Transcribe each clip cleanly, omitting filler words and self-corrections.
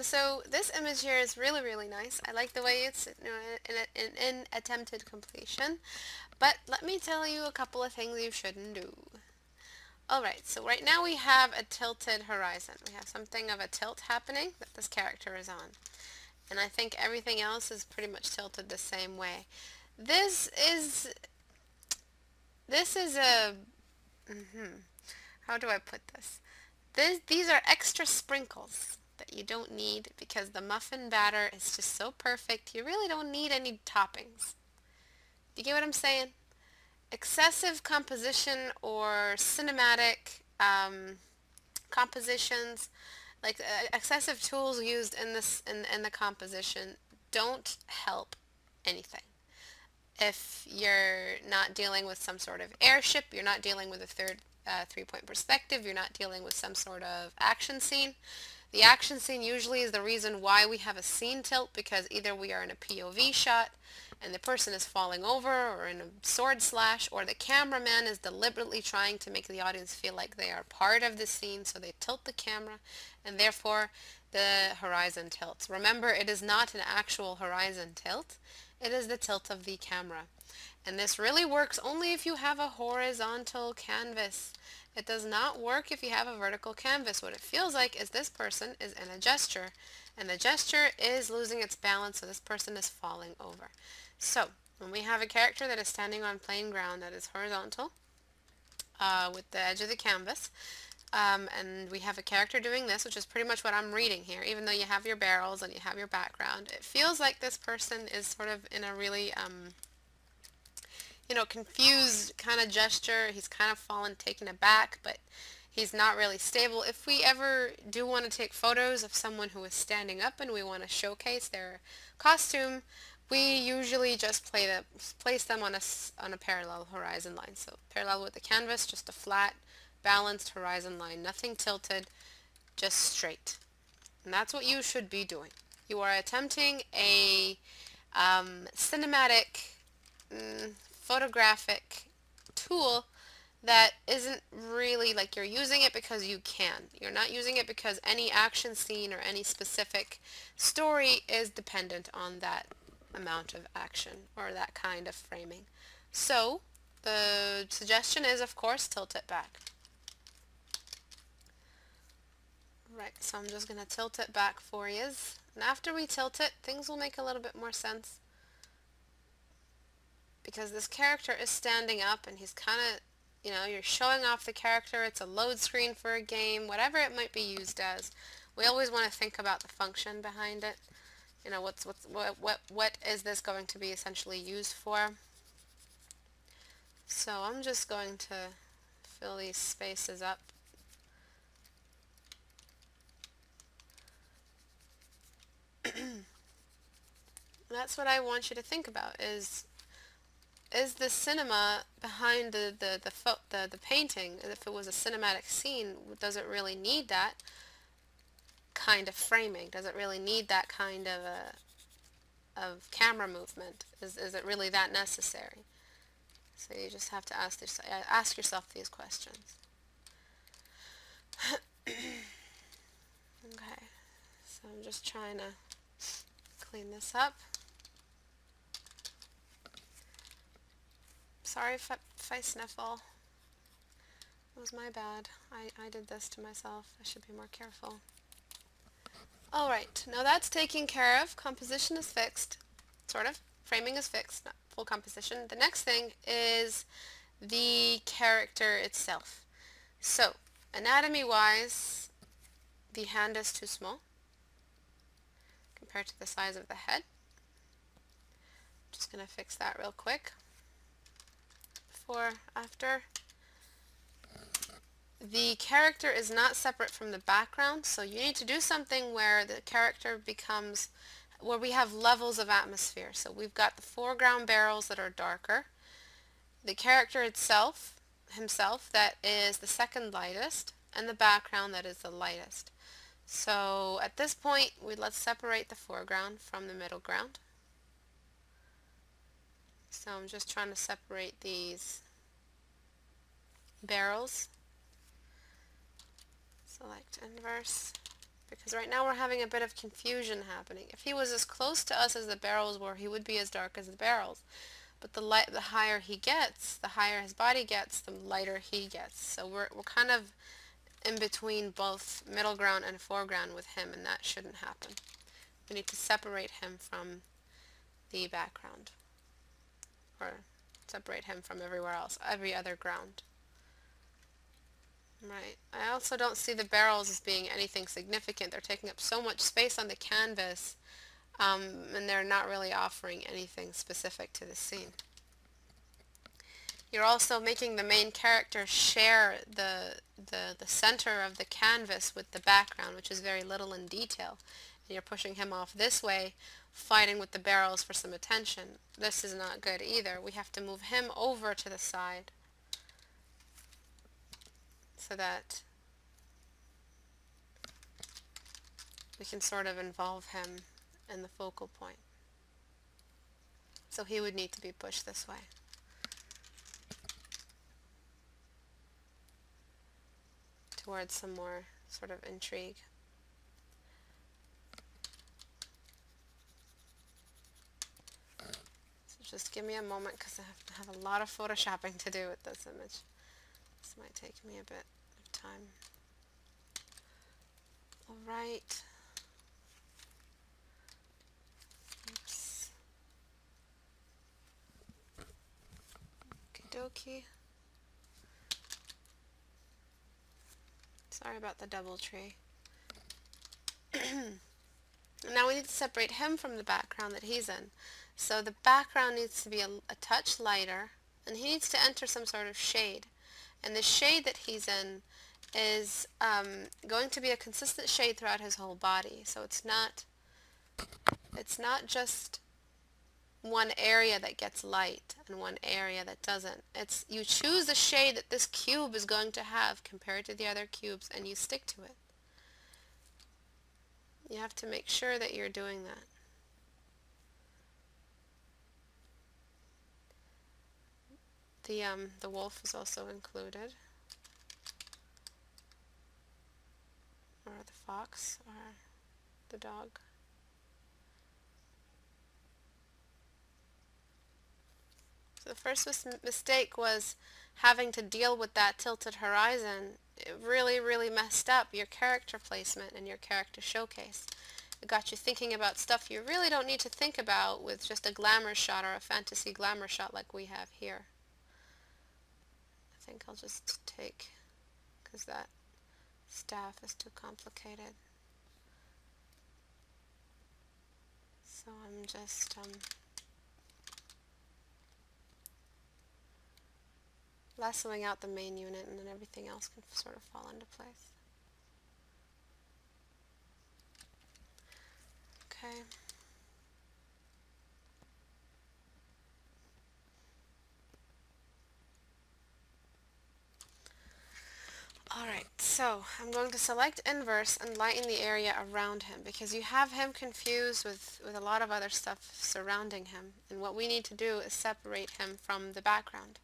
So this image here is really, really nice. I like the way it's in attempted completion. But let me tell you a couple of things you shouldn't do. Alright, so right now we have a tilted horizon. We have something of a tilt happening that this character is on. And I think everything else is pretty much tilted the same way. This is a, how do I put this? These are extra sprinkles that you don't need because the muffin batter is just so perfect. You really don't need any toppings. Do you get what I'm saying? Excessive composition or cinematic compositions, like excessive tools used in this in the composition, don't help anything. If you're not dealing with some sort of airship, you're not dealing with a three-point perspective, you're not dealing with some sort of action scene. The action scene usually is the reason why we have a scene tilt, because either we are in a POV shot and the person is falling over, or in a sword slash, or the cameraman is deliberately trying to make the audience feel like they are part of the scene, so they tilt the camera, and therefore the horizon tilts. Remember, it is not an actual horizon tilt, it is the tilt of the camera. And this really works only if you have a horizontal canvas. It does not work if you have a vertical canvas. What it feels like is this person is in a gesture, and the gesture is losing its balance, so this person is falling over. So, when we have a character that is standing on plain ground that is horizontal, with the edge of the canvas, and we have a character doing this, which is pretty much what I'm reading here, even though you have your barrels and you have your background. It feels like this person is sort of in a really, confused kind of gesture. He's kind of fallen, taken aback, but he's not really stable. If we ever do want to take photos of someone who is standing up and we want to showcase their costume, we usually just place them on a parallel horizon line. So parallel with the canvas, just a flat, balanced horizon line, nothing tilted, just straight. And that's what you should be doing. You are attempting a cinematic, photographic tool that isn't really like you're using it because you can. You're not using it because any action scene or any specific story is dependent on that amount of action or that kind of framing. So the suggestion is, of course, tilt it back. Right, so I'm just going to tilt it back for you. And after we tilt it, things will make a little bit more sense. Because this character is standing up and he's kind of, you're showing off the character. It's a load screen for a game, whatever it might be used as. We always want to think about the function behind it. What is this going to be essentially used for? So I'm just going to fill these spaces up. That's what I want you to think about is the cinema behind the painting. If it was a cinematic scene, does it really need that kind of framing? Does it really need that kind of camera movement? Is it really that necessary? So you just have to ask yourself these questions. Okay, so I'm just trying to clean this up. Sorry if I sniffle. It was my bad. I did this to myself. I should be more careful. Alright, now that's taken care of. Composition is fixed. Sort of. Framing is fixed, not full composition. The next thing is the character itself. So, anatomy-wise, the hand is too small compared to the size of the head. Just going to fix that real quick. Before, after. The character is not separate from the background, so you need to do something where the character becomes, where we have levels of atmosphere. So we've got the foreground barrels that are darker. The character himself, that is the second lightest, and the background that is the lightest. So at this point, let's separate the foreground from the middle ground. So I'm just trying to separate these barrels. Select inverse. Because right now we're having a bit of confusion happening. If he was as close to us as the barrels were, he would be as dark as the barrels. But the higher he gets, the higher his body gets, the lighter he gets. So we're kind of in between both middle ground and foreground with him, and that shouldn't happen. We need to separate him from the background, or separate him from everywhere else, every other ground. Right. I also don't see the barrels as being anything significant. They're taking up so much space on the canvas, and they're not really offering anything specific to the scene. You're also making the main character share the center of the canvas with the background, which is very little in detail. And you're pushing him off this way, fighting with the barrels for some attention. This is not good either. We have to move him over to the side so that we can sort of involve him in the focal point. So he would need to be pushed this way. Towards some more sort of intrigue. So just give me a moment because I have a lot of photoshopping to do with this image. This might take me a bit of time. Alright. Oops. Okie dokie. Sorry about the double tree. Now we need to separate him from the background that he's in. So the background needs to be a touch lighter, and he needs to enter some sort of shade. And the shade that he's in is going to be a consistent shade throughout his whole body. So it's not just one area that gets light and one area that doesn't. It's you choose the shade that this cube is going to have compared to the other cubes, and you stick to it. You have to make sure that you're doing that. The wolf is also included, or the fox, or the dog. So the first mistake was having to deal with that tilted horizon. It really, really messed up your character placement and your character showcase. It got you thinking about stuff you really don't need to think about with just a glamour shot or a fantasy glamour shot like we have here. I think I'll just take, because that staff is too complicated. So I'm just lassoing out the main unit, and then everything else can sort of fall into place. Okay. Alright, so I'm going to select inverse and lighten the area around him, because you have him confused with a lot of other stuff surrounding him, and what we need to do is separate him from the background.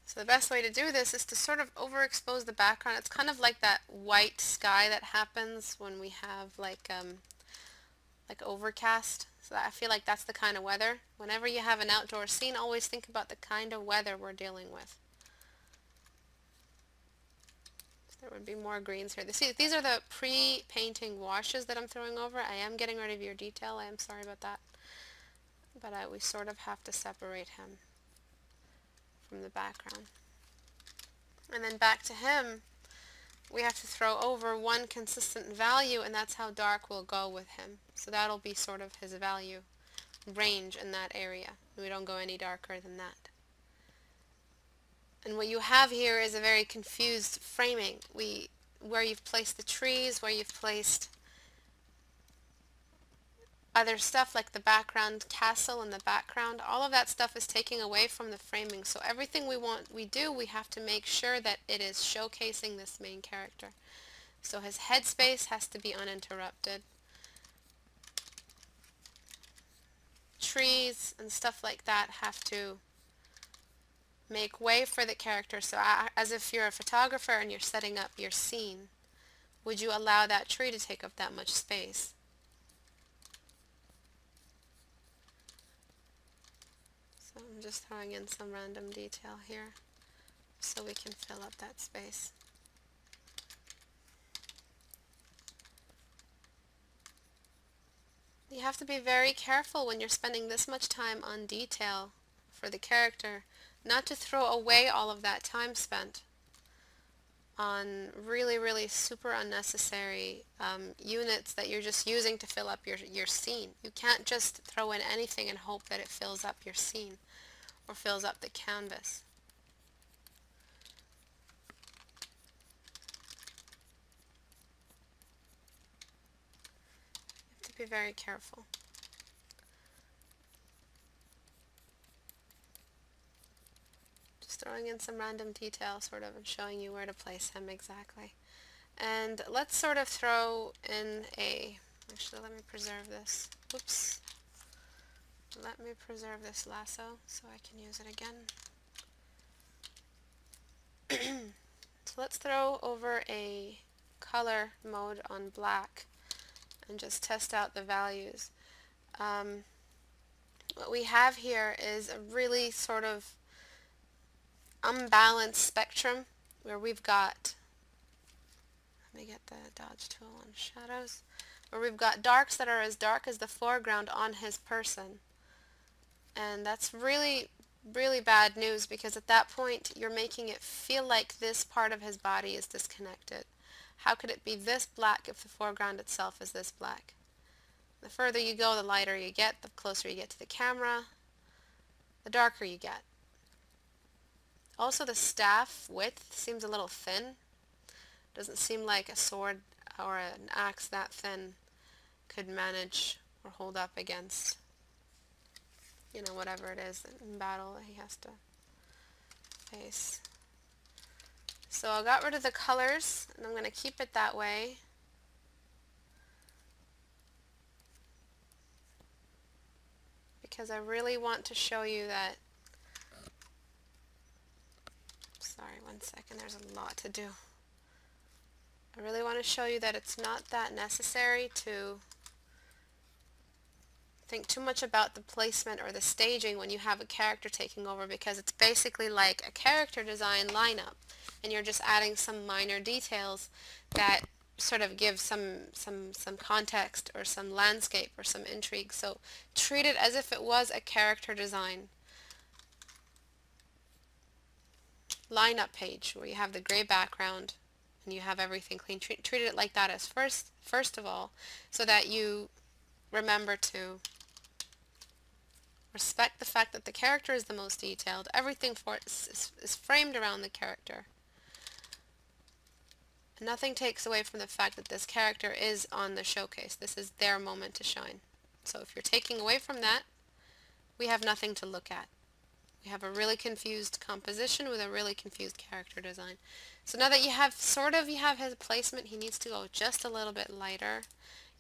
So the best way to do this is to sort of overexpose the background. It's kind of like that white sky that happens when we have like overcast. So I feel like that's the kind of weather. Whenever you have an outdoor scene, always think about the kind of weather we're dealing with. So there would be more greens here. See, these are the pre-painting washes that I'm throwing over. I am getting rid of your detail. I am sorry about that. But we sort of have to separate him from the background. And then back to him, we have to throw over one consistent value, and that's how dark we'll go with him. So that'll be sort of his value range in that area. We don't go any darker than that. And what you have here is a very confused framing. Where you've placed the trees, where you've placed other stuff like the background castle in the background, all of that stuff is taking away from the framing. So everything we have to make sure that it is showcasing this main character. So his headspace has to be uninterrupted. Trees and stuff like that have to make way for the character. So as if you're a photographer and you're setting up your scene, would you allow that tree to take up that much space? So I'm just throwing in some random detail here so we can fill up that space. You have to be very careful when you're spending this much time on detail for the character, not to throw away all of that time spent on really, really super unnecessary units that you're just using to fill up your scene. You can't just throw in anything and hope that it fills up your scene or fills up the canvas. You have to be very careful. Just throwing in some random detail sort of and showing you where to place him exactly. And let's sort of throw in actually let me preserve this. Oops. Let me preserve this lasso so I can use it again. So let's throw over a color mode on black and just test out the values. What we have here is a really sort of unbalanced spectrum where we've got, let me get the dodge tool on shadows, where we've got darks that are as dark as the foreground on his person. And that's really, really bad news, because at that point you're making it feel like this part of his body is disconnected. How could it be this black if the foreground itself is this black? The further you go, the lighter you get, the closer you get to the camera, the darker you get. Also, the staff width seems a little thin. Doesn't seem like a sword or an axe that thin could manage or hold up against, whatever it is in battle that he has to face. So I got rid of the colors, and I'm going to keep it that way. Because I really want to show you that, sorry, one second, there's a lot to do. I really want to show you that it's not that necessary to think too much about the placement or the staging when you have a character taking over, because it's basically like a character design lineup, and you're just adding some minor details that sort of give some context or some landscape or some intrigue. So treat it as if it was a character design lineup page where you have the gray background and you have everything clean. Treat it like that as first of all, so that you remember to respect the fact that the character is the most detailed. Everything for it is framed around the character. And nothing takes away from the fact that this character is on the showcase. This is their moment to shine. So if you're taking away from that, we have nothing to look at. We have a really confused composition with a really confused character design. So now that you have his placement, he needs to go just a little bit lighter.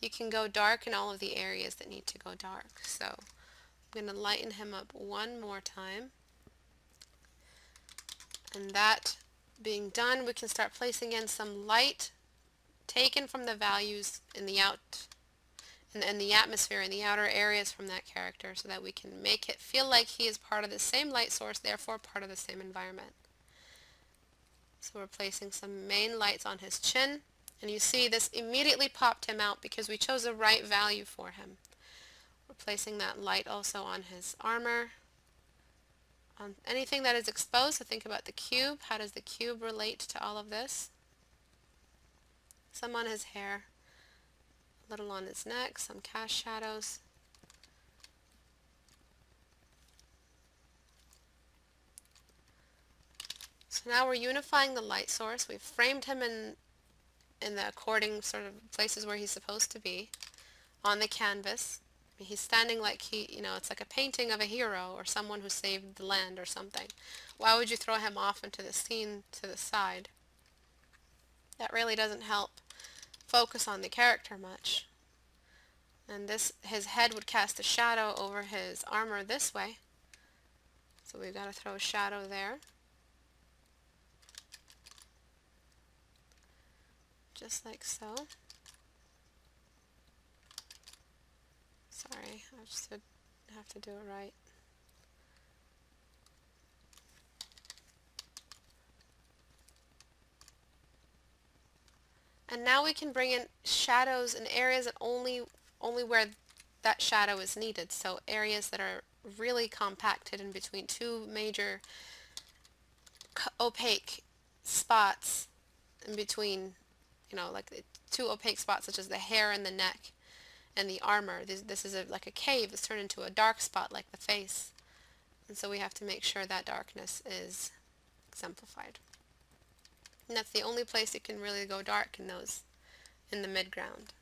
You can go dark in all of the areas that need to go dark. So I'm going to lighten him up one more time. And that being done, we can start placing in some light taken from the values in the the atmosphere in the outer areas from that character, so that we can make it feel like he is part of the same light source, therefore part of the same environment. So we're placing some main lights on his chin, and you see this immediately popped him out because we chose the right value for him. We're placing that light also on his armor, on anything that is exposed. So think about the cube. How does the cube relate to all of this? Some on his hair, a little on his neck, some cast shadows. So now we're unifying the light source. We've framed him in the according sort of places where he's supposed to be on the canvas. He's standing like it's like a painting of a hero or someone who saved the land or something. Why would you throw him off into the scene to the side? That really doesn't help focus on the character much. And his head would cast a shadow over his armor this way. So we've got to throw a shadow there. just like so. Sorry, I just would have to do it right. And now we can bring in shadows in areas that only where that shadow is needed. So areas that are really compacted in between two major opaque spots in between, like two opaque spots such as the hair and the neck and the armor. This is like a cave that's turned into a dark spot like the face. And so we have to make sure that darkness is exemplified. And that's the only place it can really go dark, in the midground.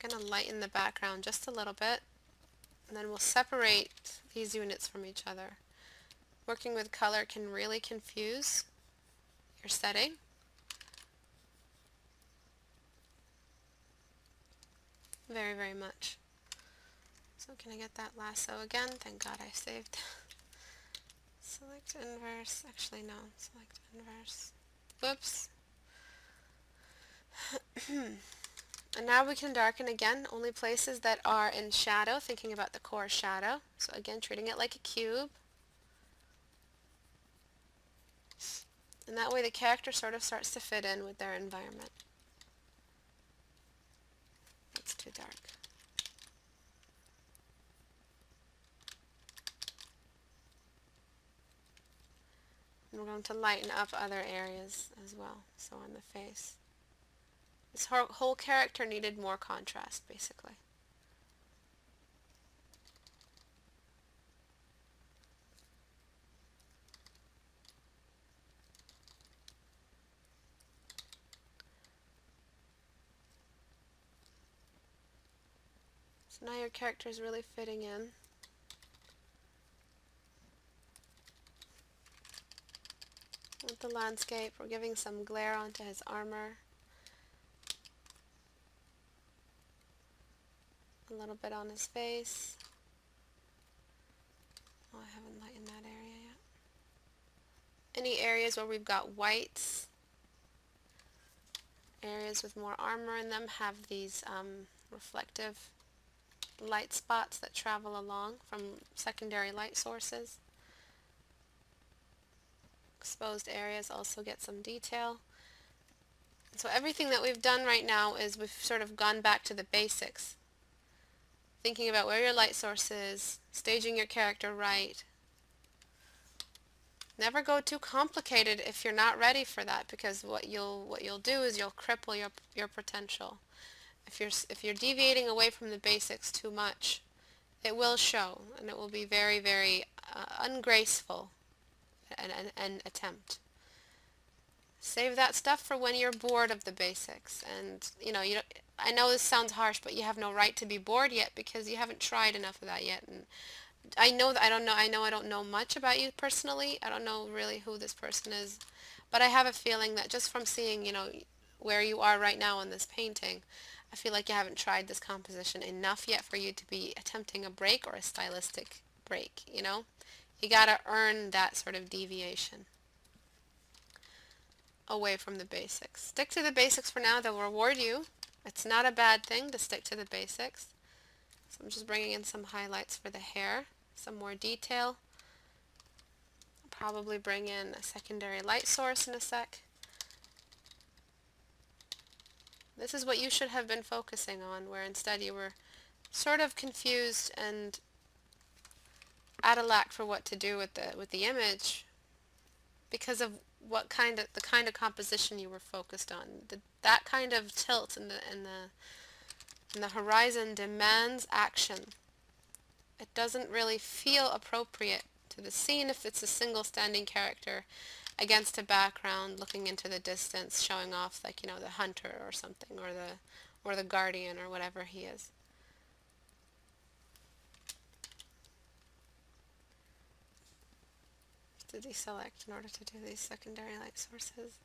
I'm going to lighten the background just a little bit, and then we'll separate these units from each other. Working with color can really confuse your setting. Very, very much. So can I get that lasso again? Thank God I saved. Select inverse. Actually, no. Select inverse. Whoops. And now we can darken again, only places that are in shadow, thinking about the core shadow. So again, treating it like a cube. And that way the character sort of starts to fit in with their environment. That's too dark. And we're going to lighten up other areas as well, so on the face. This whole character needed more contrast, basically. So now your character is really fitting in. With the landscape, we're giving some glare onto his armor. A little bit on his face. Oh, I haven't lightened that area yet. Any areas where we've got whites, areas with more armor in them, have these reflective light spots that travel along from secondary light sources. Exposed areas also get some detail. So everything that we've done right now is we've sort of gone back to the basics. Thinking about where your light source is, staging your character right. Never go too complicated if you're not ready for that, because what you'll do is you'll cripple your potential. If you're deviating away from the basics too much, it will show, and it will be very, very ungraceful an attempt. Save that stuff for when you're bored of the basics. And I know this sounds harsh, but you have no right to be bored yet because you haven't tried enough of that yet. And I know that I don't know much about you personally. I don't know really who this person is, but I have a feeling that just from seeing, where you are right now on this painting, I feel like you haven't tried this composition enough yet for you to be attempting a break or a stylistic break, You gotta earn that sort of deviation away from the basics. Stick to the basics for now. They'll reward you. It's not a bad thing to stick to the basics. So I'm just bringing in some highlights for the hair, some more detail. I'll probably bring in a secondary light source in a sec. This is what you should have been focusing on, where instead you were sort of confused and at a lack for what to do with the image because of the kind of composition you were focused on. That kind of tilt in the horizon demands action. It doesn't really feel appropriate to the scene if it's a single standing character against a background looking into the distance, showing off the hunter or something, or the guardian or whatever he is. To deselect in order to do these secondary light sources.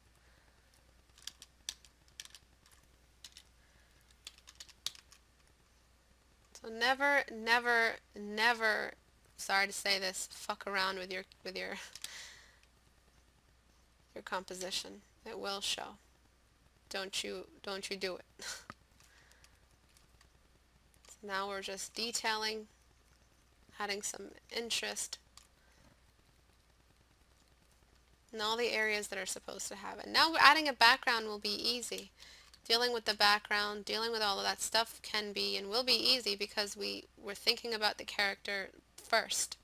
So never, never, never, sorry to say this, fuck around with your composition. It will show. Don't you do it. So now we're just detailing, adding some interest in all the areas that are supposed to have it. Now adding a background will be easy. Dealing with the background, dealing with all of that stuff can be and will be easy because we're thinking about the character first.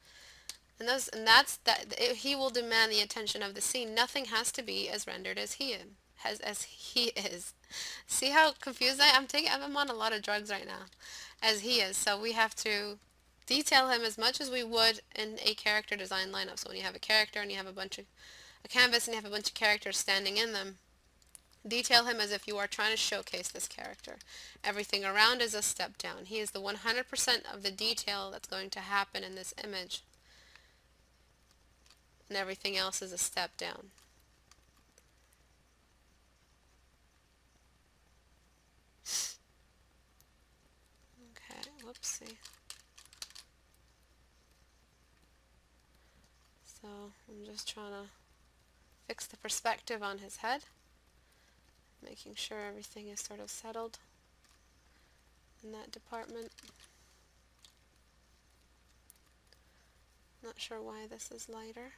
He will demand the attention of the scene. Nothing has to be as rendered as he is. See how confused I'm on a lot of drugs right now. As he is. So we have to detail him as much as we would in a character design lineup. So when you have a character and you have a canvas and you have a bunch of characters standing in them, detail him as if you are trying to showcase this character. Everything around is a step down. He is the 100% of the detail that's going to happen in this image. And everything else is a step down. Okay, whoopsie. So I'm just trying to fix the perspective on his head, making sure everything is sort of settled in that department. Not sure why this is lighter.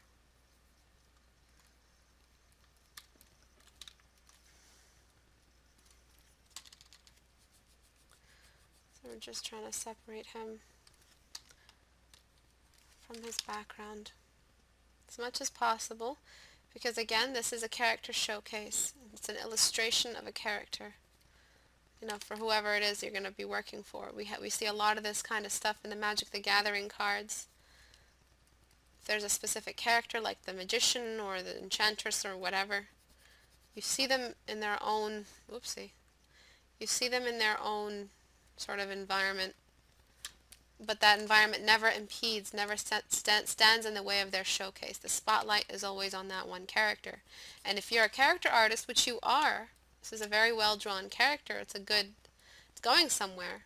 So we're just trying to separate him from his background as much as possible, because again, this is a character showcase. It's an illustration of a character. You know, for whoever it is you're going to be working for. We see a lot of this kind of stuff in the Magic the Gathering cards. If there's a specific character like the Magician or the Enchantress or whatever, you see them in their own, you see them in their own sort of environment, but that environment never impedes, never stands in the way of their showcase. The spotlight is always on that one character. And if you're a character artist, which you are, this is a very well drawn character, it's going somewhere.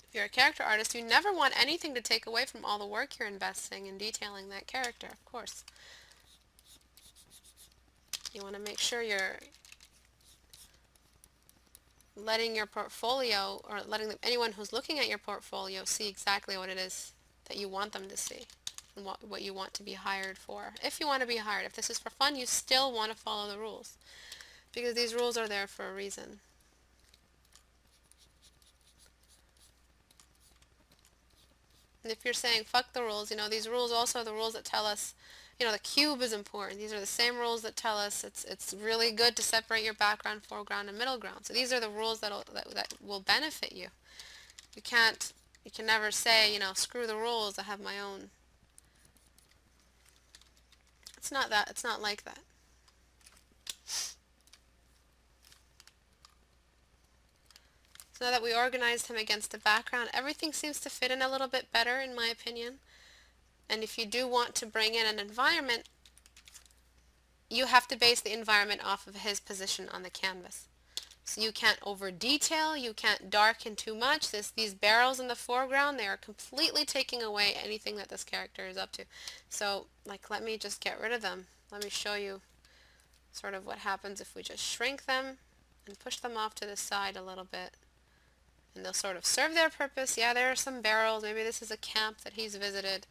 If you're a character artist, you never want anything to take away from all the work you're investing in detailing that character, of course. You want to make sure you're letting your portfolio, or letting anyone who's looking at your portfolio see exactly what it is that you want them to see and what you want to be hired for. If you want to be hired, if this is for fun, you still want to follow the rules, because these rules are there for a reason. And if you're saying fuck the rules, these rules also are the rules that tell us, the cube is important. These are the same rules that tell us it's really good to separate your background, foreground, and middle ground. So these are the rules that will benefit you. You can never say, screw the rules, I have my own. It's not like that. So now that we organized him against the background, everything seems to fit in a little bit better, in my opinion. And if you do want to bring in an environment, you have to base the environment off of his position on the canvas. So you can't over detail, you can't darken too much. These barrels in the foreground, they are completely taking away anything that this character is up to. So let me just get rid of them. Let me show you sort of what happens if we just shrink them and push them off to the side a little bit. And they'll sort of serve their purpose. Yeah, there are some barrels. Maybe this is a camp that he's visited.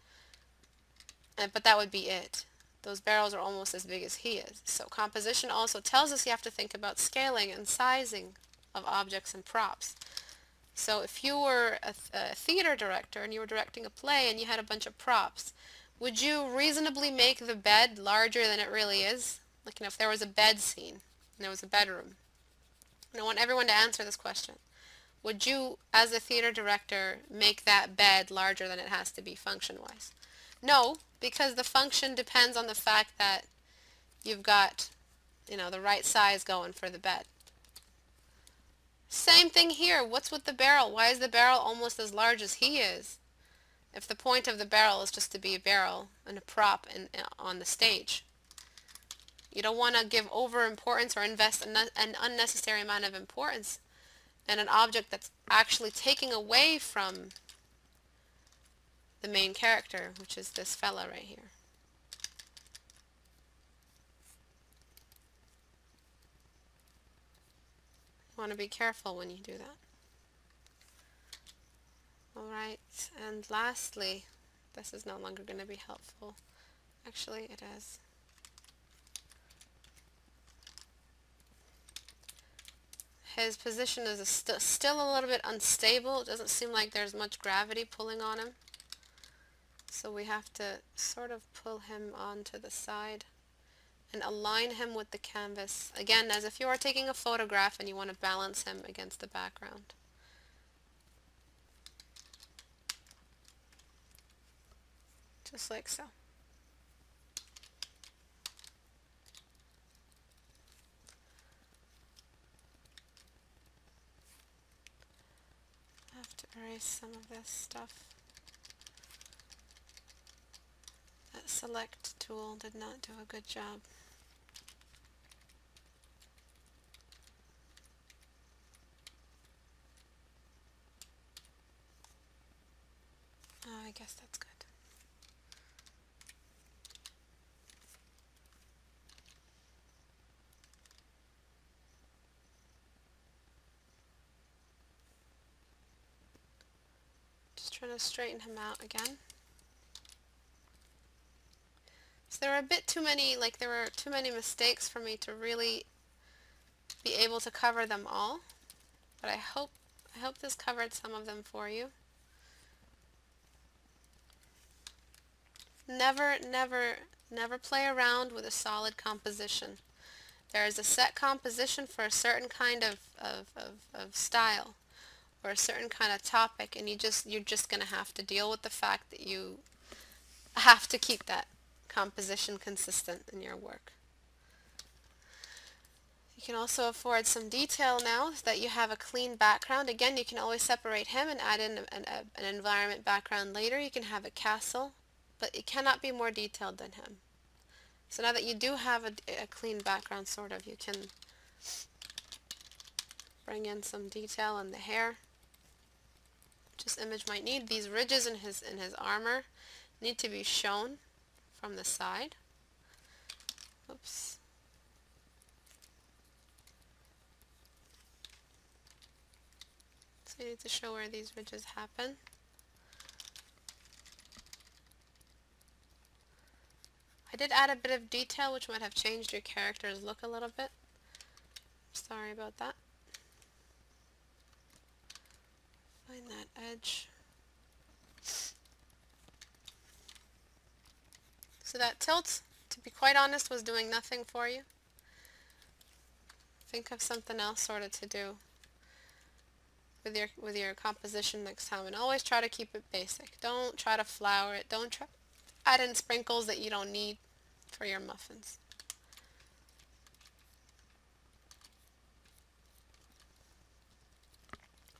But that would be it. Those barrels are almost as big as he is. So composition also tells us you have to think about scaling and sizing of objects and props. So if you were a theater director and you were directing a play and you had a bunch of props, would you reasonably make the bed larger than it really is? If there was a bed scene and there was a bedroom. And I want everyone to answer this question. Would you, as a theater director, make that bed larger than it has to be function-wise? No, because the function depends on the fact that you've got, the right size going for the bed. Same thing here. What's with the barrel? Why is the barrel almost as large as he is? If the point of the barrel is just to be a barrel and a prop on the stage. You don't want to give over importance or invest an unnecessary amount of importance in an object that's actually taking away from the main character, which is this fella right here. Want to be careful when you do that. Alright, and lastly, this is no longer going to be helpful. Actually, it is. His position is still a little bit unstable. It doesn't seem like there's much gravity pulling on him. So we have to sort of pull him onto the side and align him with the canvas. Again, as if you are taking a photograph and you want to balance him against the background. Just like so. I have to erase some of this stuff. That select tool did not do a good job. Oh, I guess that's good. Just trying to straighten him out again. So there were a bit too many, there were too many mistakes for me to really be able to cover them all. But I hope this covered some of them for you. Never, never, never play around with a solid composition. There is a set composition for a certain kind of style or a certain kind of topic, and you're just going to have to deal with the fact that you have to keep that composition consistent in your work. You can also afford some detail now that you have a clean background. Again, you can always separate him and add in an environment background later. You can have a castle, but it cannot be more detailed than him. So now that you do have a clean background, sort of, you can bring in some detail in the hair. This image might need these ridges in his armor need to be shown from the side. Oops. So you need to show where these ridges happen. I did add a bit of detail which might have changed your character's look a little bit. Sorry about that. Find that edge. So that tilt, to be quite honest, was doing nothing for you. Think of something else sort of to do with your composition next time, and always try to keep it basic. Don't try to flower it. Don't try add in sprinkles that you don't need for your muffins.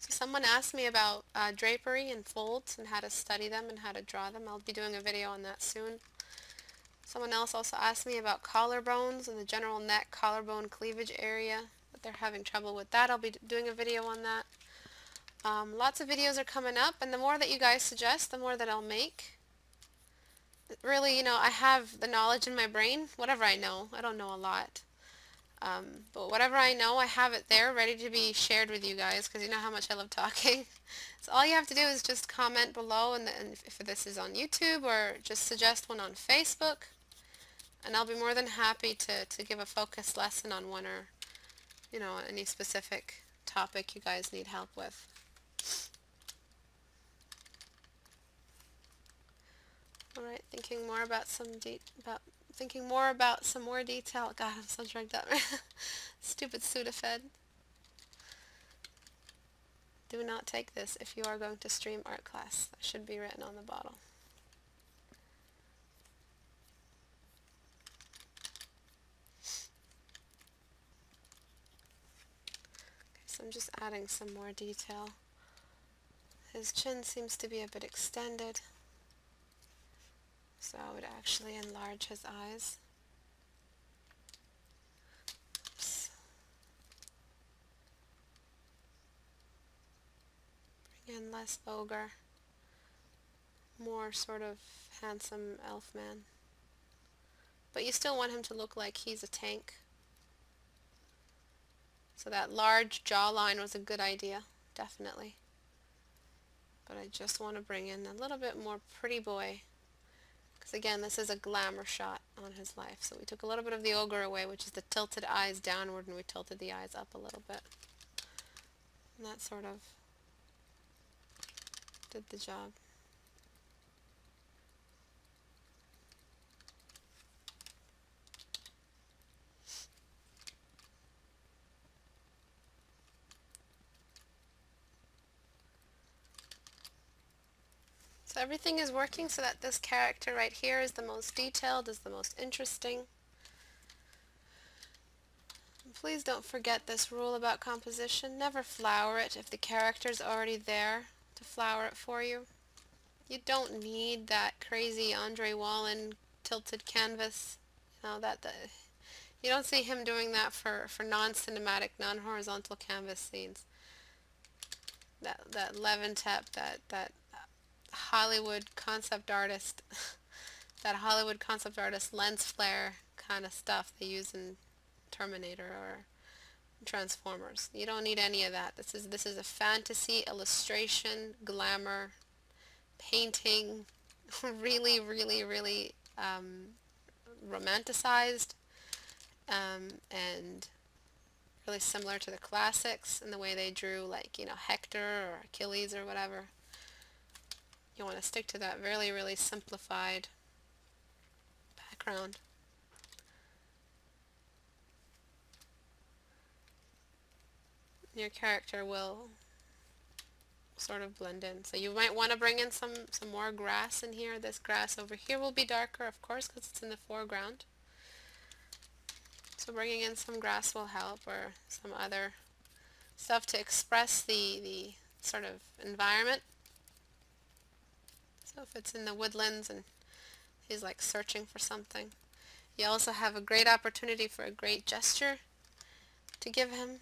So someone asked me about drapery and folds and how to study them and how to draw them. I'll be doing a video on that soon. Someone else also asked me about collarbones and the general neck collarbone cleavage area, but they're having trouble with that. I'll be doing a video on that. Lots of videos are coming up, and the more that you guys suggest, the more that I'll make. Really, I have the knowledge in my brain, whatever I know. I don't know a lot. But whatever I know, I have it there ready to be shared with you guys, because you know how much I love talking. So all you have to do is just comment below, and if this is on YouTube, or just suggest one on Facebook, and I'll be more than happy to give a focused lesson on one or, any specific topic you guys need help with. Alright, thinking more about some more detail. God, I'm so drugged up. Stupid Sudafed. Do not take this if you are going to stream art class. That should be written on the bottle. Okay, so I'm just adding some more detail. His chin seems to be a bit extended, so I would actually enlarge his eyes. Oops. Bring in less ogre, more sort of handsome elf man. But you still want him to look like he's a tank. So that large jawline was a good idea, definitely. But I just want to bring in a little bit more pretty boy. Because again, this is a glamour shot on his life. So we took a little bit of the ogre away, which is the tilted eyes downward, and we tilted the eyes up a little bit. And that sort of did the job. So everything is working so that this character right here is the most detailed, is the most interesting. And please don't forget this rule about composition. Never flower it if the character's already there to flower it for you. You don't need that crazy Andre Wallin tilted canvas. You don't see him doing that for non-cinematic, non-horizontal canvas scenes. That Levantep, that Hollywood concept artist, that Hollywood concept artist lens flare kind of stuff they use in Terminator or Transformers. You don't need any of that. This is a fantasy illustration, glamour, painting, really, really, really romanticized, and really similar to the classics in the way they drew, like, Hector or Achilles or whatever. You want to stick to that really, really simplified background. Your character will sort of blend in. So you might want to bring in some more grass in here. This grass over here will be darker, of course, because it's in the foreground. So bringing in some grass will help, or some other stuff to express the sort of environment. So if it's in the woodlands and he's like searching for something. You also have a great opportunity for a great gesture to give him.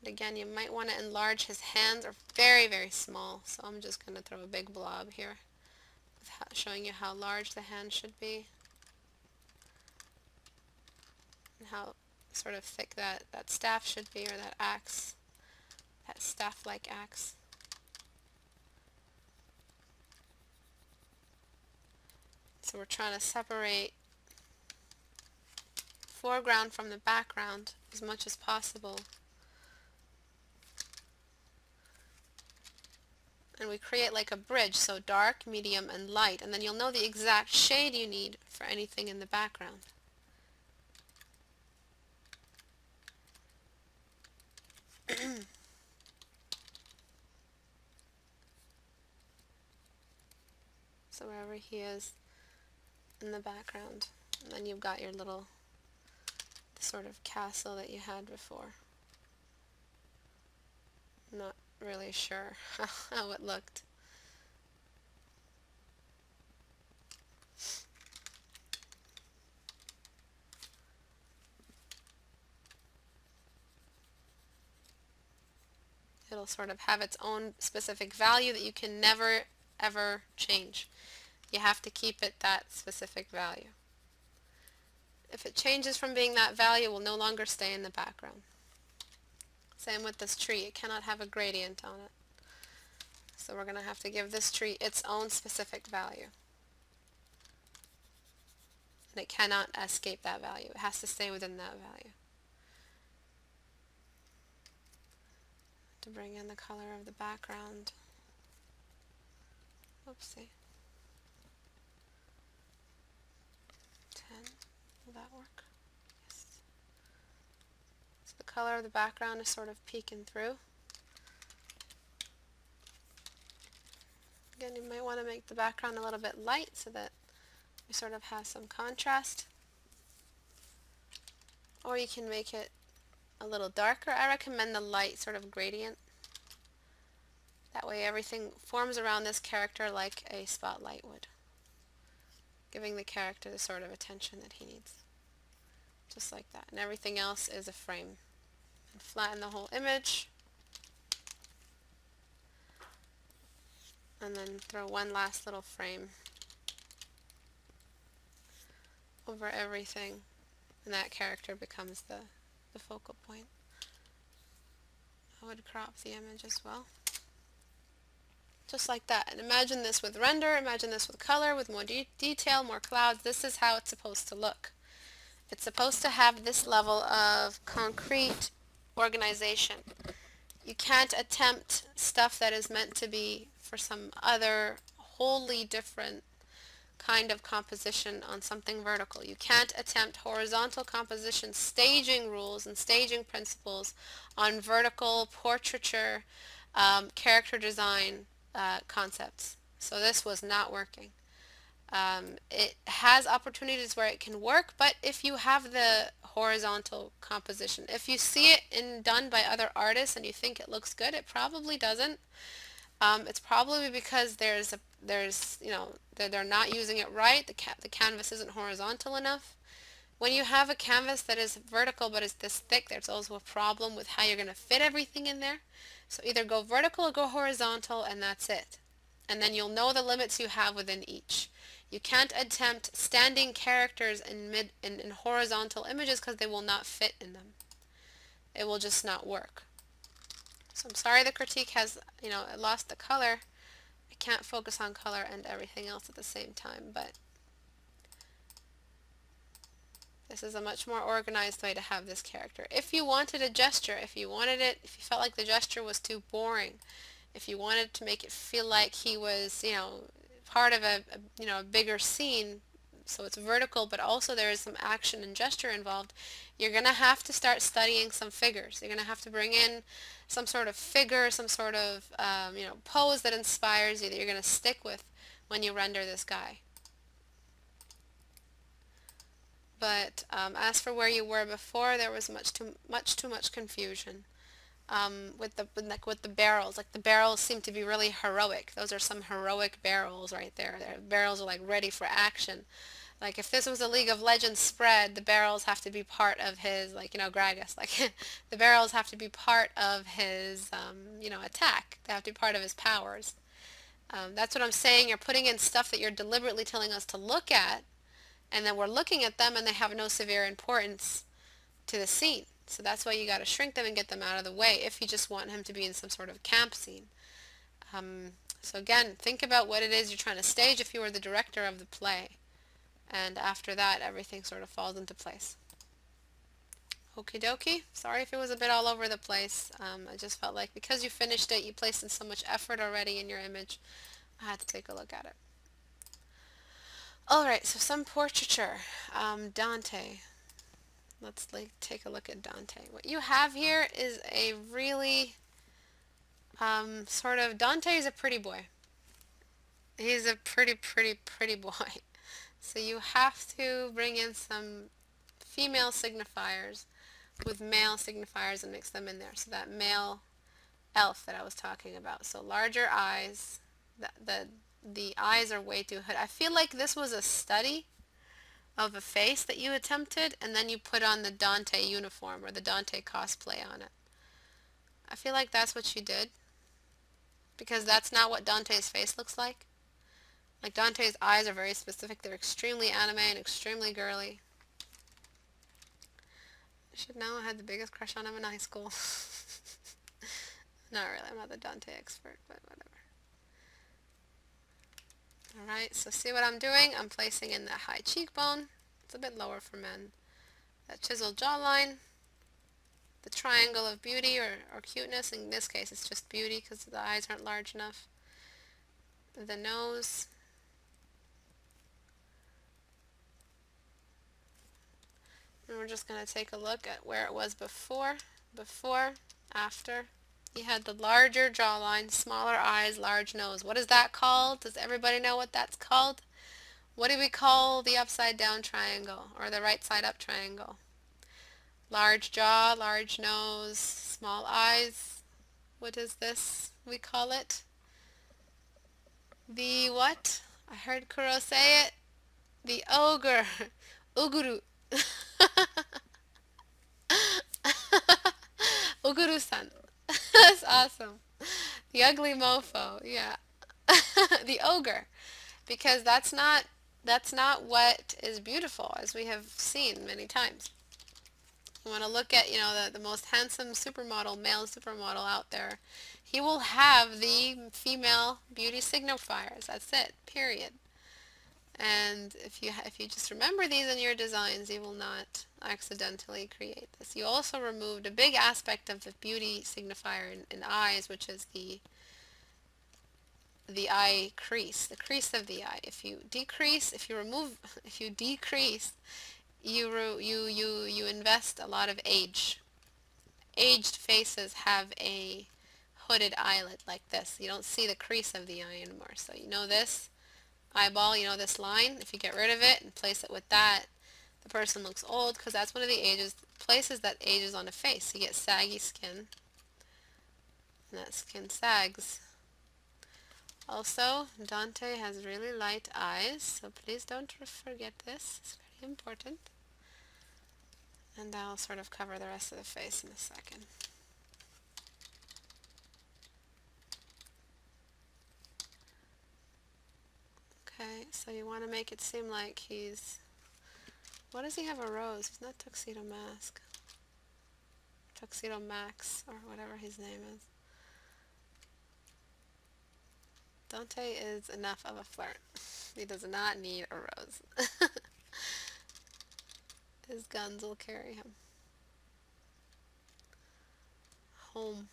And again, you might want to enlarge his hands, are very, very small. So I'm just going to throw a big blob here, showing you how large the hand should be. And how sort of thick that staff should be, or that axe, that staff-like axe. So we're trying to separate foreground from the background as much as possible. And we create like a bridge, so dark, medium, and light, and then you'll know the exact shade you need for anything in the background. So wherever he is in the background, and then you've got your little sort of castle that you had before. Not really sure how it looked. It'll sort of have its own specific value that you can never ever change. You have to keep it that specific value. If it changes from being that value, it will no longer stay in the background. Same with this tree. It cannot have a gradient on it. So we're going to have to give this tree its own specific value. And it cannot escape that value. It has to stay within that value. To bring in the color of the background. Oopsie. 10. Will that work? Yes. So the color of the background is sort of peeking through. Again, you might want to make the background a little bit light so that we sort of have some contrast. Or you can make it a little darker. I recommend the light sort of gradient. That way everything forms around this character like a spotlight would, giving the character the sort of attention that he needs. Just like that. And everything else is a frame. And flatten the whole image. And then throw one last little frame over everything. And that character becomes the the focal point. I would crop the image as well. Just like that. And imagine this with render, imagine this with color, with more detail, more clouds. This is how it's supposed to look. It's supposed to have this level of concrete organization. You can't attempt stuff that is meant to be for some other wholly different kind of composition on something vertical. You can't attempt horizontal composition staging rules and staging principles on vertical portraiture character design concepts. So this was not working. It has opportunities where it can work, but if you have the horizontal composition, if you see it done by other artists and you think it looks good, it probably doesn't. It's probably because they're not using it right. The canvas isn't horizontal enough. When you have a canvas that is vertical but is this thick, there's also a problem with how you're going to fit everything in there. So either go vertical or go horizontal, and that's it. And then you'll know the limits you have within each. You can't attempt standing characters in horizontal images because they will not fit in them. It will just not work. So I'm sorry the critique has, it lost the color. I can't focus on color and everything else at the same time, but this is a much more organized way to have this character. If you wanted a gesture, if you felt like the gesture was too boring, if you wanted to make it feel like he was, part of a bigger scene, so it's vertical, but also there is some action and gesture involved, you're going to have to start studying some figures. You're going to have to bring in some sort of figure, some sort of, pose that inspires you, that you're going to stick with when you render this guy. But as for where you were before, there was too much confusion with the barrels. Like the barrels seem to be really heroic. Those are some heroic barrels right there. The barrels are like ready for action. Like if this was a League of Legends spread, the barrels have to be part of his, Gragas. Like the barrels have to be part of his, attack. They have to be part of his powers. That's what I'm saying. You're putting in stuff that you're deliberately telling us to look at, and then we're looking at them and they have no severe importance to the scene. So that's why you got to shrink them and get them out of the way if you just want him to be in some sort of camp scene. So again, think about what it is you're trying to stage if you were the director of the play. And after that, everything sort of falls into place. Okie dokie. Sorry if it was a bit all over the place. I just felt like because you finished it, you placed in so much effort already in your image, I had to take a look at it. Alright, so some portraiture. Dante. Let's take a look at Dante. What you have here is a really Dante is a pretty boy. He's a pretty, pretty, pretty boy. So you have to bring in some female signifiers with male signifiers and mix them in there. So that male elf that I was talking about. So larger eyes. The eyes are way too hood. I feel like this was a study of a face that you attempted, and then you put on the Dante uniform or the Dante cosplay on it. I feel like that's what you did, because that's not what Dante's face looks like. Like Dante's eyes are very specific. They're extremely anime and extremely girly. I should know I had the biggest crush on him in high school. Not really, I'm not the Dante expert, but whatever. Alright, so see what I'm doing? I'm placing in that high cheekbone. It's a bit lower for men. That chiseled jawline. The triangle of beauty or cuteness. In this case, it's just beauty because the eyes aren't large enough. The nose. And we're just going to take a look at where it was before, after. You had the larger jawline, smaller eyes, large nose. What is that called? Does everybody know what that's called? What do we call the upside down triangle or the right side up triangle? Large jaw, large nose, small eyes. What is this? We call it the what? I heard Kuro say it. The ogre. Uguru. Uguru-san. That's awesome. The ugly mofo. Yeah. The ogre. Because that's not what is beautiful, as we have seen many times. You want to look at, the most handsome supermodel, male supermodel out there. He will have the female beauty signifiers. That's it, period. And if you just remember these in your designs, you will not accidentally create this. You also removed a big aspect of the beauty signifier in eyes, which is the eye crease, the crease of the eye. If you decrease, if you remove, if you decrease, you invest a lot of age. Aged faces have a hooded eyelid like this. You don't see the crease of the eye anymore. So this eyeball, this line, if you get rid of it and place it with that, the person looks old because that's one of the places that ages on a face. You get saggy skin, and that skin sags. Also, Dante has really light eyes, so please don't forget this. It's very important. And I'll sort of cover the rest of the face in a second. Okay, so you want to make it seem like what does he have a rose? He's not Tuxedo Mask. Tuxedo Max, or whatever his name is. Dante is enough of a flirt. He does not need a rose. His guns will carry him home.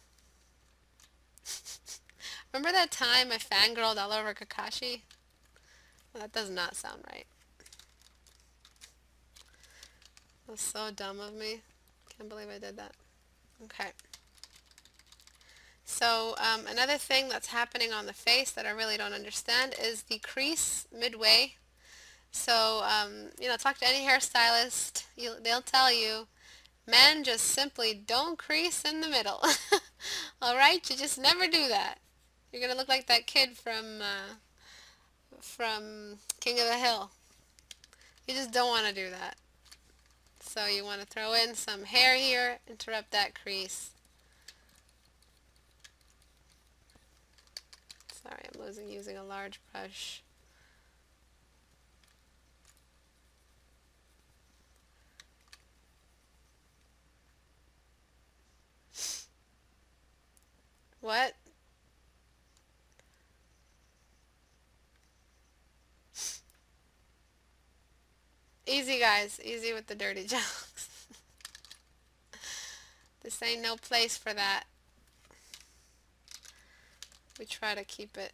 Remember that time I fangirled all over Kakashi? Well, that does not sound right. That was so dumb of me. Can't believe I did that. Okay. So another thing that's happening on the face that I really don't understand is the crease midway. So, talk to any hairstylist. They'll tell you, men just simply don't crease in the middle. Alright? You just never do that. You're going to look like that kid from King of the Hill. You just don't want to do that. So you want to throw in some hair here, interrupt that crease. Sorry, I'm using a large brush. What? Easy, guys. Easy with the dirty jokes. This ain't no place for that. We try to keep it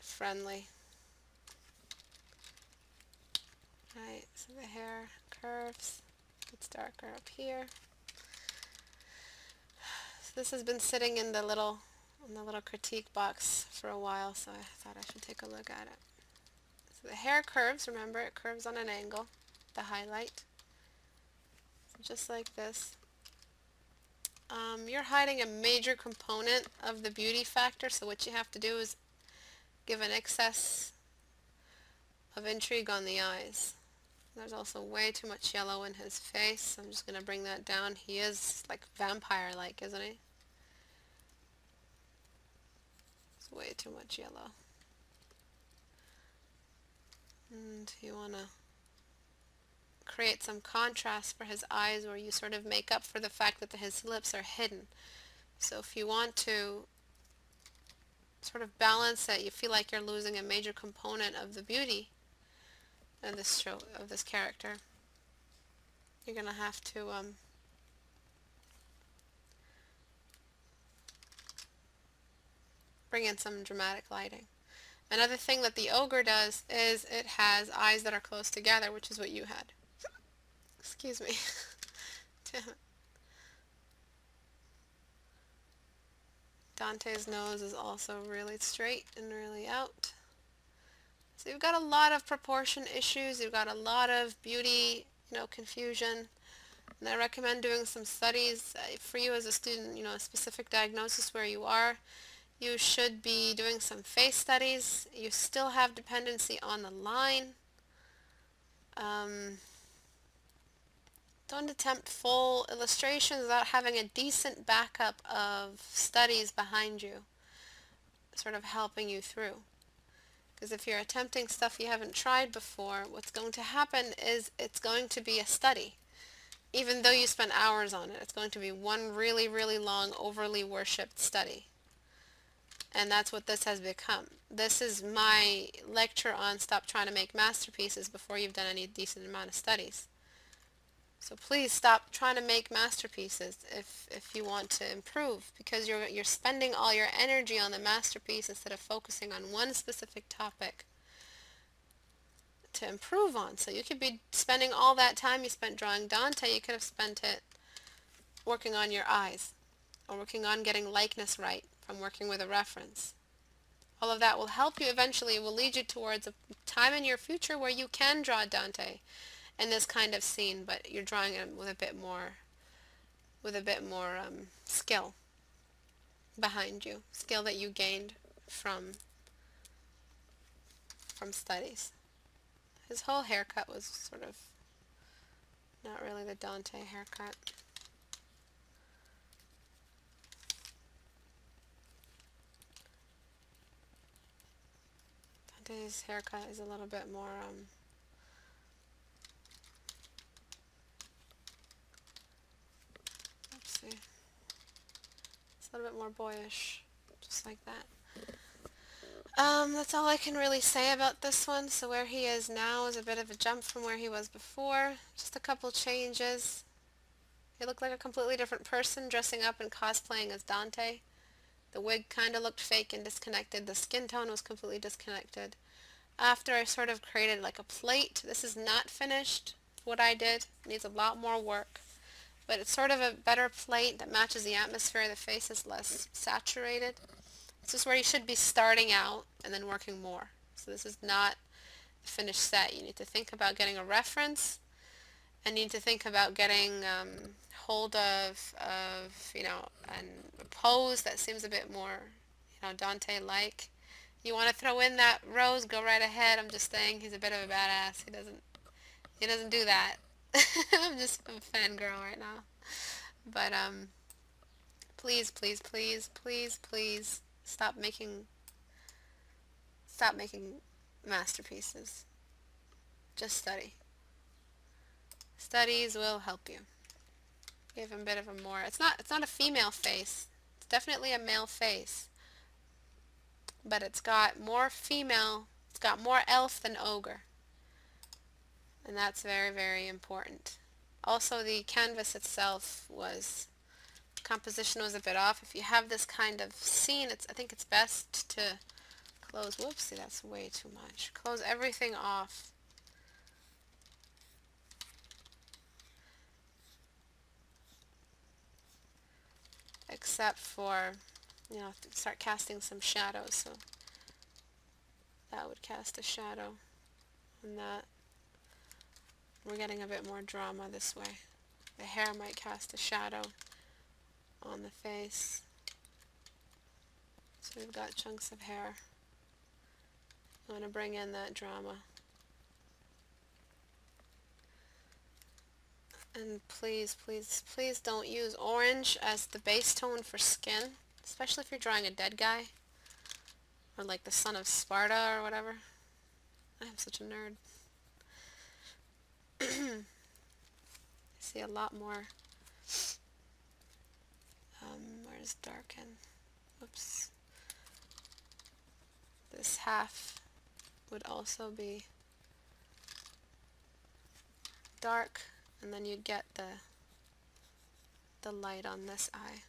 friendly. Right, so the hair curves. It's darker up here. So this has been sitting in the little critique box for a while, so I thought I should take a look at it. So the hair curves, remember, it curves on an angle, the highlight. So just like this. You're hiding a major component of the beauty factor, so what you have to do is give an excess of intrigue on the eyes. There's also way too much yellow in his face. I'm just going to bring that down. He is like vampire-like, isn't he? It's way too much yellow. And you want to create some contrast for his eyes where you sort of make up for the fact that his lips are hidden. So if you want to sort of balance it, you feel like you're losing a major component of the beauty of this show, of this character, you're going to have to bring in some dramatic lighting. Another thing that the ogre does is it has eyes that are close together, which is what you had. Excuse me. Damn it. Dante's nose is also really straight and really out. So you've got a lot of proportion issues, you've got a lot of beauty, confusion. And I recommend doing some studies for you as a student, a specific diagnosis where you are. You should be doing some face studies. You still have dependency on the line. Don't attempt full illustrations without having a decent backup of studies behind you, sort of helping you through. Because if you're attempting stuff you haven't tried before, what's going to happen is it's going to be a study. Even though you spend hours on it, it's going to be one really, really long, overly worshipped study. And that's what this has become. This is my lecture on stop trying to make masterpieces before you've done any decent amount of studies. So please stop trying to make masterpieces if you want to improve, because you're spending all your energy on the masterpiece instead of focusing on one specific topic to improve on. So you could be spending all that time you spent drawing Dante, you could have spent it working on your eyes or working on getting likeness right from working with a reference. All of that will help you eventually. It will lead you towards a time in your future where you can draw Dante in this kind of scene, but you're drawing it with a bit more skill behind you, skill that you gained from studies. His whole haircut was sort of not really the Dante haircut. Dante's haircut is a little bit more oopsie. It's a little bit more boyish, just like that. That's all I can really say about this one. So where he is now is a bit of a jump from where he was before. Just a couple changes. He looked like a completely different person dressing up and cosplaying as Dante. The wig kind of looked fake and disconnected. The skin tone was completely disconnected. After I sort of created like a plate, this is not finished. What I did needs a lot more work. But it's sort of a better plate that matches the atmosphere. The face is less saturated. This is where you should be starting out and then working more. So this is not a finished set. You need to think about getting a reference, and you need to think about getting hold of a pose that seems a bit more, Dante-like. You want to throw in that rose, go right ahead. I'm just saying he's a bit of a badass. He doesn't do that. I'm a fangirl right now. But please, please, please, please, please stop making masterpieces. Just study. Studies will help you. Give him a bit of a more. It's not a female face. It's definitely a male face. But it's got more female. It's got more elf than ogre. And that's very, very important. Also, the canvas itself composition was a bit off. If you have this kind of scene, I think it's best to close, whoopsie, that's way too much. Close everything off. Except for, start casting some shadows. So that would cast a shadow on that. We're getting a bit more drama this way. The hair might cast a shadow on the face. So we've got chunks of hair. I want to bring in that drama. And please, please, please don't use orange as the base tone for skin, especially if you're drawing a dead guy, or like the son of Sparta or whatever. I'm such a nerd. I see a lot more. Where's darken? Whoops. This half would also be dark, and then you'd get the light on this eye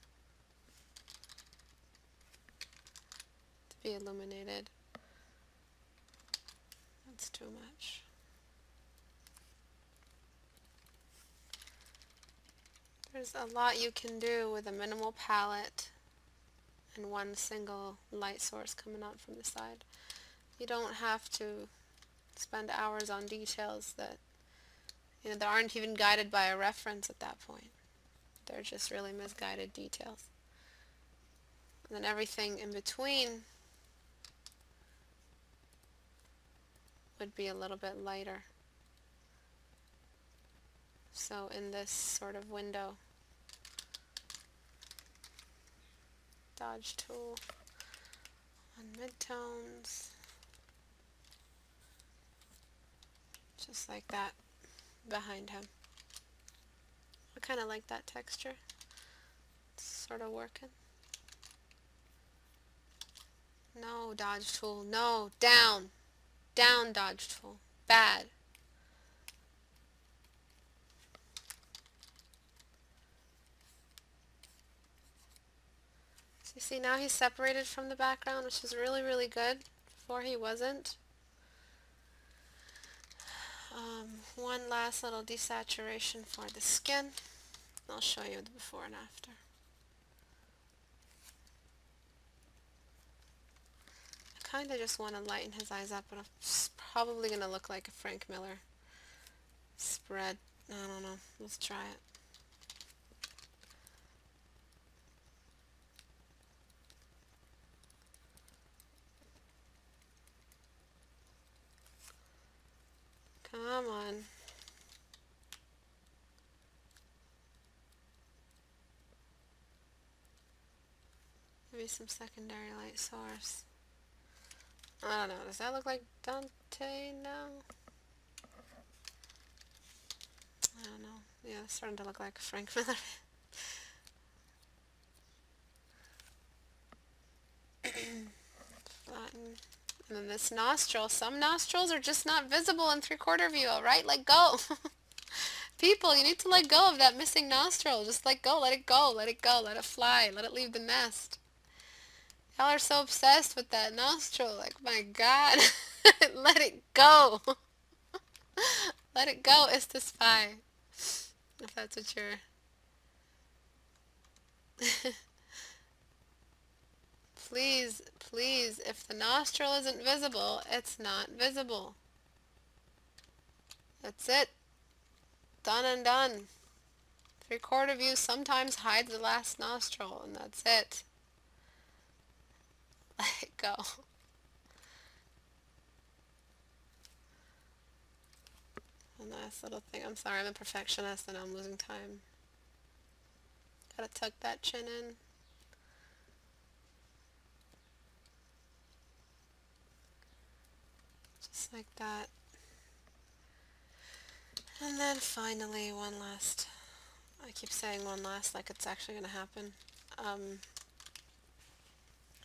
to be illuminated. That's too much. There's a lot you can do with a minimal palette and one single light source coming out from the side. You don't have to spend hours on details that aren't even guided by a reference at that point. They're just really misguided details. And then everything in between would be a little bit lighter. So in this sort of window, dodge tool on midtones, just like that behind him. I kind of like that texture. It's sort of working. No, dodge tool. No, down. Down, dodge tool. Bad. So you see, now he's separated from the background, which is really, really good. Before he wasn't. One last little desaturation for the skin. I'll show you the before and after. I kind of just want to lighten his eyes up, but it's probably going to look like a Frank Miller spread. I don't know. Let's try it. Come on. Maybe some secondary light source. I don't know. Does that look like Dante now? I don't know. Yeah, it's starting to look like Frank Miller. Flatten. And then this nostril. Some nostrils are just not visible in 3/4 view, alright? Let go. People, you need to let go of that missing nostril. Just let go, let it go, let it go, let it fly, let it leave the nest. Y'all are so obsessed with that nostril. Like, my God. Let it go. Let it go, it's the spy. If that's what you're... Please, please, if the nostril isn't visible, it's not visible. That's it. Done and done. 3/4 view sometimes hides the last nostril, and that's it. Let it go. One last little thing. I'm sorry, I'm a perfectionist and I'm losing time. Gotta tuck that chin in. Just like that. And then finally, one last. I keep saying one last like it's actually gonna happen.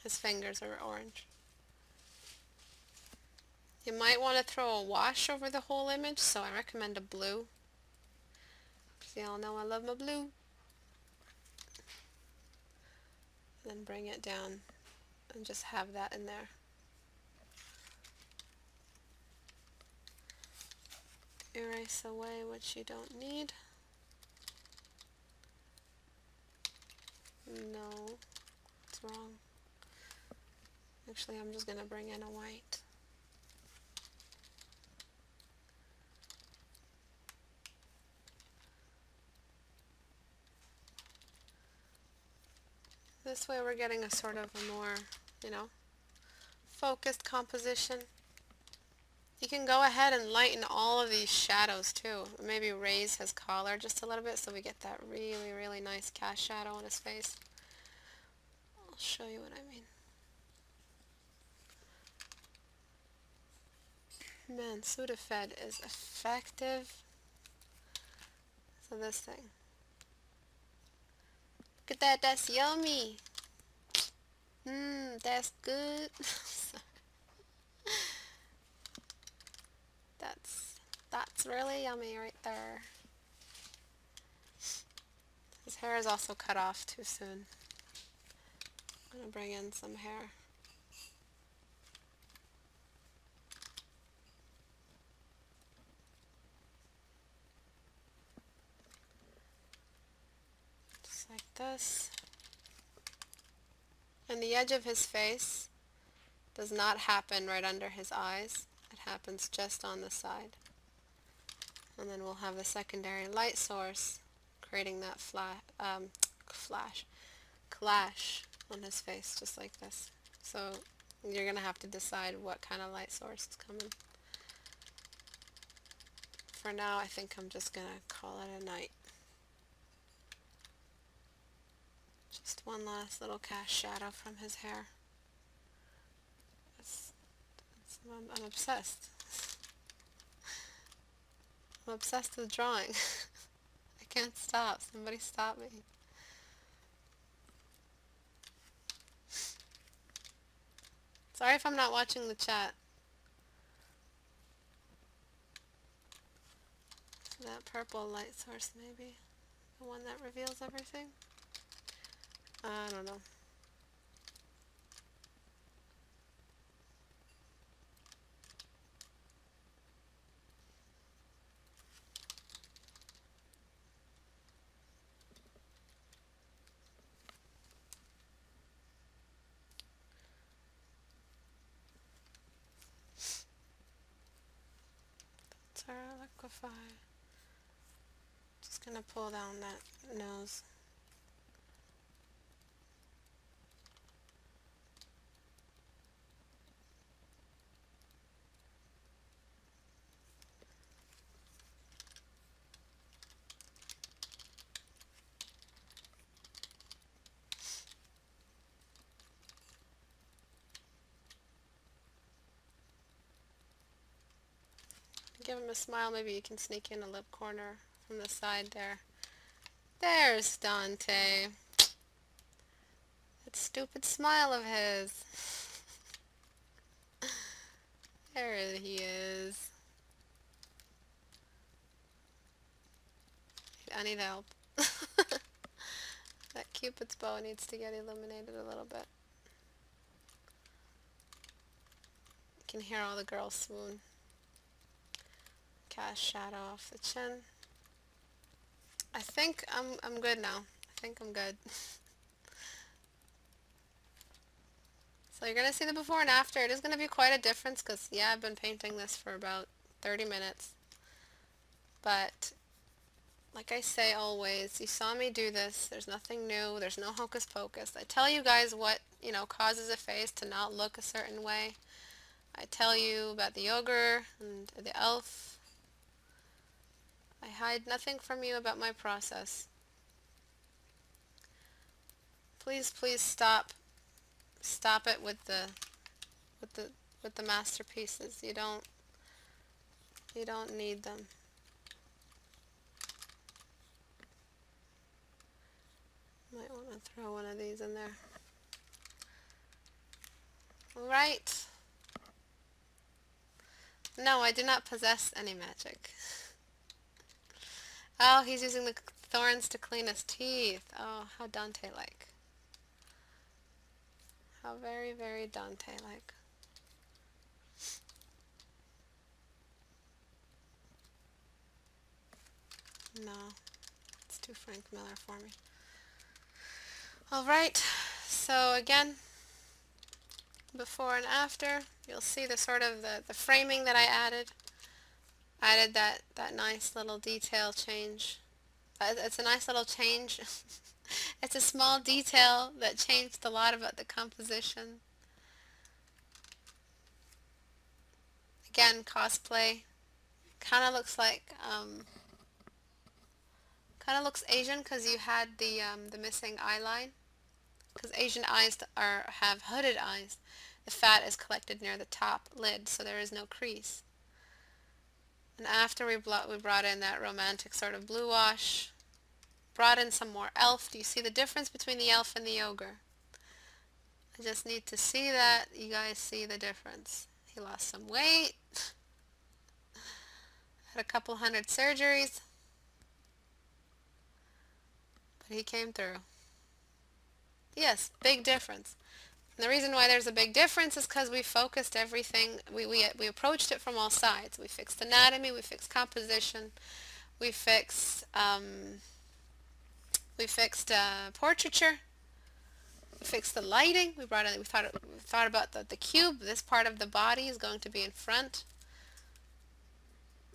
His fingers are orange. You might want to throw a wash over the whole image, so I recommend a blue. Because y'all know I love my blue. Then bring it down and just have that in there. Erase away what you don't need. No, it's wrong. Actually, I'm just going to bring in a white. This way we're getting a sort of a more, focused composition. You can go ahead and lighten all of these shadows too. Maybe raise his collar just a little bit so we get that really, really nice cast shadow on his face. I'll show you what I mean. Man, Sudafed is effective. So this thing. Look at that, that's yummy. That's good. That's really yummy right there. His hair is also cut off too soon. I'm gonna bring in some hair. Just like this. And the edge of his face does not happen right under his eyes. It happens just on the side. And then we'll have a secondary light source creating that clash on his face, just like this. So you're going to have to decide what kind of light source is coming. For now, I think I'm just going to call it a night. Just one last little cast shadow from his hair. I'm obsessed. I'm obsessed with drawing. I can't stop. Somebody stop me. Sorry if I'm not watching the chat. That purple light source, maybe. The one that reveals everything? I don't know. Terra liquefy. Just gonna pull down that nose. Give him a smile. Maybe you can sneak in a lip corner from the side there. There's Dante. That stupid smile of his. There he is. I need help. That Cupid's bow needs to get illuminated a little bit. You can hear all the girls swoon. Cast shadow off the chin. I think I'm good now. I think I'm good. So you're gonna see the before and after. It is gonna be quite a difference because yeah, I've been painting this for about 30 minutes. But like I say always, you saw me do this. There's nothing new. There's no hocus pocus. I tell you guys what, causes a face to not look a certain way. I tell you about the ogre and the elf. I hide nothing from you about my process. Please, please stop it with the masterpieces. You don't need them. Might want to throw one of these in there. Alright. No, I do not possess any magic. Oh, he's using the thorns to clean his teeth. Oh, how Dante-like. How very, very Dante-like. No, it's too Frank Miller for me. Alright, so again, before and after, you'll see the sort of the framing that I added. Added that nice little detail change. It's a nice little change. It's a small detail that changed a lot about the composition. Again, cosplay. Kind of looks like, kind of looks Asian because you had the missing eye line. Because Asian eyes have hooded eyes. The fat is collected near the top lid, so there is no crease. And after we brought in that romantic sort of blue wash, brought in some more elf. Do you see the difference between the elf and the ogre? I just need to see that you guys see the difference. He lost some weight, had a couple hundred surgeries, but he came through. Yes, big difference. And the reason why there's a big difference is because we focused everything, we approached it from all sides. We fixed anatomy, we fixed composition, we fixed portraiture, we fixed the lighting. We thought about the cube. This part of the body is going to be in front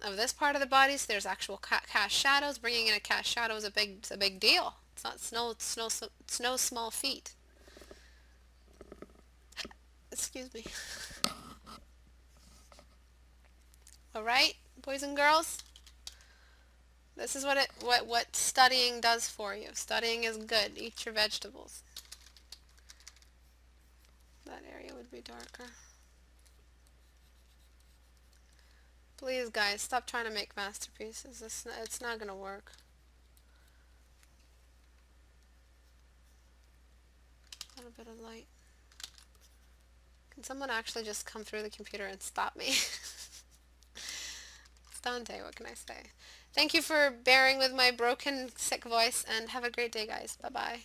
of this part of the body, so there's actual cast shadows. Bringing in a cast shadow is a big deal. It's no small feat. Excuse me. Alright, boys and girls, this is what studying does for you. Studying is good. Eat your vegetables. That area would be darker. Please, guys, stop trying to make masterpieces. It's not gonna work. bit of light. Can someone actually just come through the computer and stop me? It's Dante, what can I say? Thank you for bearing with my broken, sick voice, and have a great day, guys. Bye-bye.